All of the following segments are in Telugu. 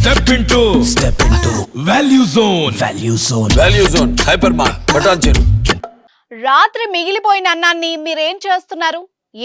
Step into Value Zone. Value Zone. Hypermart. Button. రాత్రి మిగిలిపోయిన అన్నాన్ని మీరేం చేస్తున్నారు?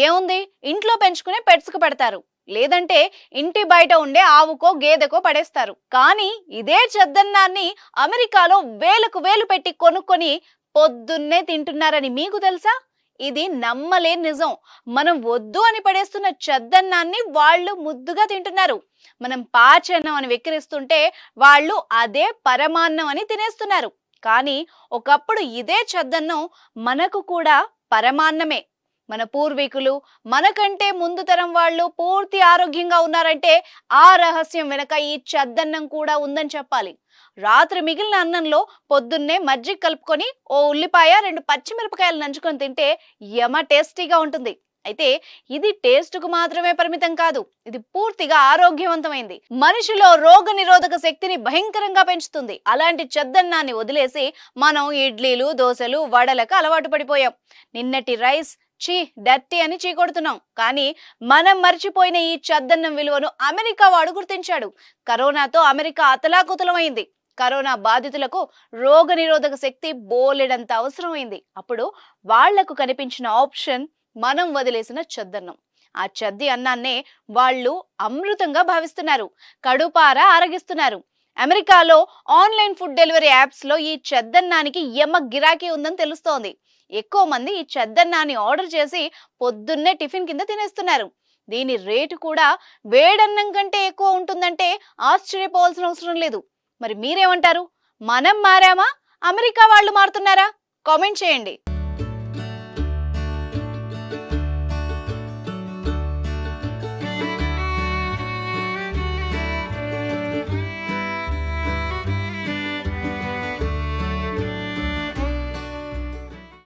ఏముంది, ఇంట్లో పెంచుకునే పెట్స్ కు పెడతారు, లేదంటే ఇంటి బయట ఉండే ఆవుకో గేదెకో పడేస్తారు. కానీ ఇదే చెద్దన్నాన్ని అమెరికాలో వేలకు వేలు పెట్టి కొనుక్కొని పొద్దున్నే తింటున్నారని మీకు తెలుసా? ఇది నమ్మలేని నిజం. మనం వద్దు అని పడేస్తున్న చెద్దన్నాన్ని వాళ్ళు ముద్దుగా తింటున్నారు. మనం పాచన్నం అని వెక్కిరిస్తుంటే వాళ్ళు అదే పరమాన్నం అని తినేస్తున్నారు. కానీ ఒకప్పుడు ఇదే చెద్దన్నం మనకు కూడా పరమాన్నమే. మన పూర్వీకులు, మనకంటే ముందు తరం వాళ్ళు పూర్తి ఆరోగ్యంగా ఉన్నారంటే ఆ రహస్యం వెనక ఈ చెద్దన్నం కూడా ఉందని చెప్పాలి. రాత్రి మిగిలిన అన్నంలో పొద్దున్నే మజ్జిగ కలుపుకొని ఓ ఉల్లిపాయ, 2 పచ్చిమిరపకాయలు నంచుకొని తింటే యమ టేస్టీగా ఉంటుంది. అయితే ఇది టేస్టుకు మాత్రమే పరిమితం కాదు, ఇది పూర్తిగా ఆరోగ్యవంతమైంది. మనిషిలో రోగ నిరోధక శక్తిని భయంకరంగా పెంచుతుంది. అలాంటి చెద్దన్నాన్ని వదిలేసి మనం ఇడ్లీలు, దోశలు, వడలకు అలవాటు పడిపోయాం. నిన్నటి రైస్ చీ డర్టీ అని చీకొడుతున్నాం. కానీ మనం మర్చిపోయిన ఈ చెద్దన్నం విలువను అమెరికా వాడు గుర్తించాడు. కరోనాతో అమెరికా అతలాకుతలమైంది. కరోనా బాధితులకు రోగ నిరోధక శక్తి బోలెడంత అవసరమైంది. అప్పుడు వాళ్లకు కనిపించిన ఆప్షన్ మనం వదిలేసిన చెద్దన్నం. ఆ చెద్ది అన్నాన్నే వాళ్ళు అమృతంగా భావిస్తున్నారు, కడుపారా ఆరగిస్తున్నారు. అమెరికాలో ఆన్లైన్ ఫుడ్ డెలివరీ యాప్స్ లో ఈ చెద్దన్నానికి యమ గిరాకీ ఉందని తెలుస్తోంది. ఎక్కువ మంది ఈ చెద్దన్నాన్ని ఆర్డర్ చేసి పొద్దున్నే టిఫిన్ కింద తినేస్తున్నారు. దీని రేటు కూడా వేడన్నం కంటే ఎక్కువ ఉంటుందంటే ఆశ్చర్యపోవాల్సిన అవసరం లేదు. మరి మీరేమంటారు? మనం మారామా? అమెరికా వాళ్ళు మారుతున్నారా? కామెంట్ చేయండి.